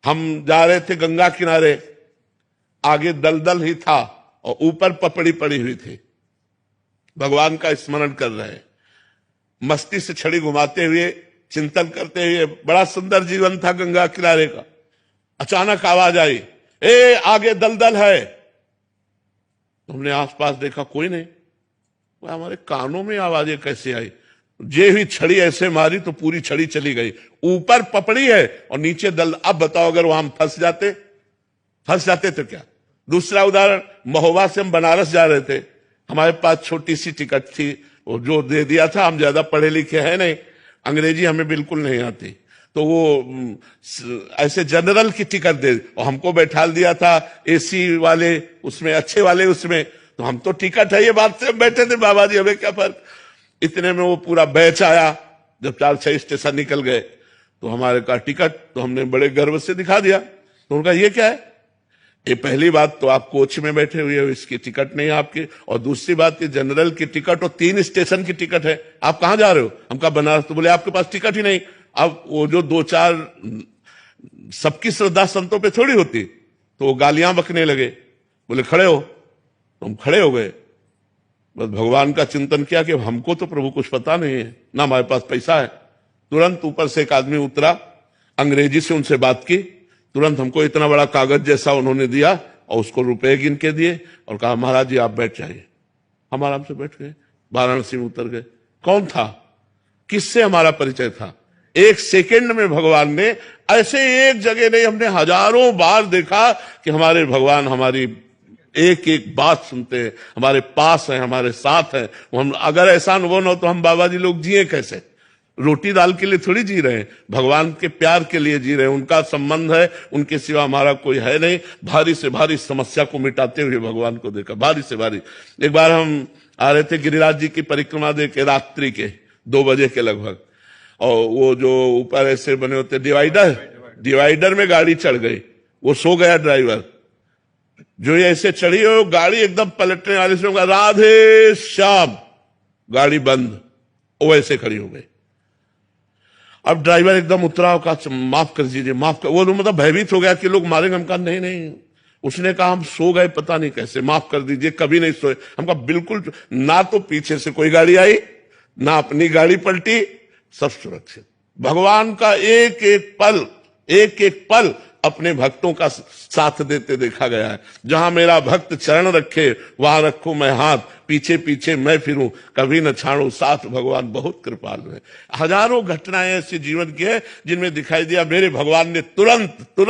हम जा रहे थे गंगा किनारे, आगे दलदल ही था और ऊपर पपड़ी पड़ी हुई थी। भगवान का स्मरण कर रहे हैं, मस्ती से छड़ी घुमाते हुए, चिंतन करते हुए। बड़ा सुंदर जीवन था गंगा किनारे का। अचानक आवाज आई, ए आगे दलदल है। हमने आसपास देखा, कोई नहीं। हमारे कानों में आवाजें कैसे आई? जे हुई छड़ी ऐसे मारी तो पूरी छड़ी चली गई। ऊपर पपड़ी है और नीचे दल। अब बताओ, अगर वहां फंस जाते तो क्या? दूसरा उदाहरण, महोबा से हम बनारस जा रहे थे। हमारे पास छोटी सी टिकट थी, वो जो दे दिया था। हम ज्यादा पढ़े लिखे हैं नहीं, अंग्रेजी हमें बिल्कुल नहीं आती, तो वो ऐसे जनरल की टिकट दे और हमको बैठा दिया था एसी वाले उसमें, अच्छे वाले उसमें। तो हम तो टिकट है ये बात से बैठे थे, बाबा जी हमें क्या फर्क। इतने में वो पूरा बैच आया। जब 4-6 स्टेशन निकल गए तो हमारे का टिकट, तो हमने बड़े गर्व से दिखा दिया। तो उनका ये क्या है? ये पहली बात तो आप कोच में बैठे हुए हो, इसकी टिकट नहीं आपकी। और दूसरी बात कि जनरल की टिकट और 3 स्टेशन की टिकट है। आप कहां जा रहे हो? हम कहा बनारस। तो बोले आपके पास टिकट ही नहीं। अब वो जो 2-4 सबकी श्रद्धा संतों पे थोड़ी होती, तो वो गालियां बकने लगे। बोले खड़े हो, तो हम खड़े हो गए। बस भगवान का चिंतन किया कि हमको तो प्रभु कुछ पता नहीं है, ना हमारे पास पैसा है। तुरंत ऊपर से एक आदमी उतरा, अंग्रेजी से उनसे बात की। तुरंत हमको इतना बड़ा कागज जैसा उन्होंने दिया और उसको रुपए गिन के दिए और कहा महाराज जी आप बैठ जाइए। हम आराम से बैठ गए, वाराणसी में उतर गए। कौन था? किससे हमारा परिचय था? 1 सेकेंड में भगवान ने, ऐसे एक जगह नहीं, हमने हजारों बार देखा कि हमारे भगवान हमारी एक एक बात सुनते हैं, हमारे पास है, हमारे साथ है। हम अगर ऐसा अनुभव न हो तो हम बाबा जी लोग जिए कैसे? रोटी दाल के लिए थोड़ी जी रहे हैं, भगवान के प्यार के लिए जी रहे हैं। उनका संबंध है, उनके सिवा हमारा कोई है नहीं। भारी से भारी समस्या को मिटाते हुए भगवान को देखा, भारी से भारी। एक बार हम आ रहे थे गिरिराज जी की परिक्रमा दे के, रात्रि के 2 बजे के लगभग, और वो जो ऊपर ऐसे बने होते डिवाइडर में गाड़ी चढ़ गई। वो सो गया ड्राइवर, जो ये ऐसे चढ़ी हो गाड़ी एकदम पलटने वाली से, राधे श्याम, गाड़ी बंद, वो ऐसे खड़ी हो गई। अब ड्राइवर एकदम उतरा, कहा माफ कर दीजिए, माफ कर। वो मतलब भयभीत हो गया कि लोग मारेंगे। हम कहा नहीं नहीं, उसने कहा हम सो गए पता नहीं कैसे, माफ कर दीजिए, कभी नहीं सोए। हम कहा बिल्कुल ना, तो पीछे से कोई गाड़ी आई, ना अपनी गाड़ी पलटी, सब सुरक्षित। भगवान का एक एक पल अपने भक्तों का साथ देते देखा गया है। जहां मेरा भक्त चरण रखे वहां रखूं मैं हाथ, पीछे पीछे मैं फिरूं, कभी न छाड़ू साथ, भगवान बहुत कृपालु है। हजारों घटनाएं ऐसी जीवन की है जिनमें दिखाई दिया मेरे भगवान ने तुरंत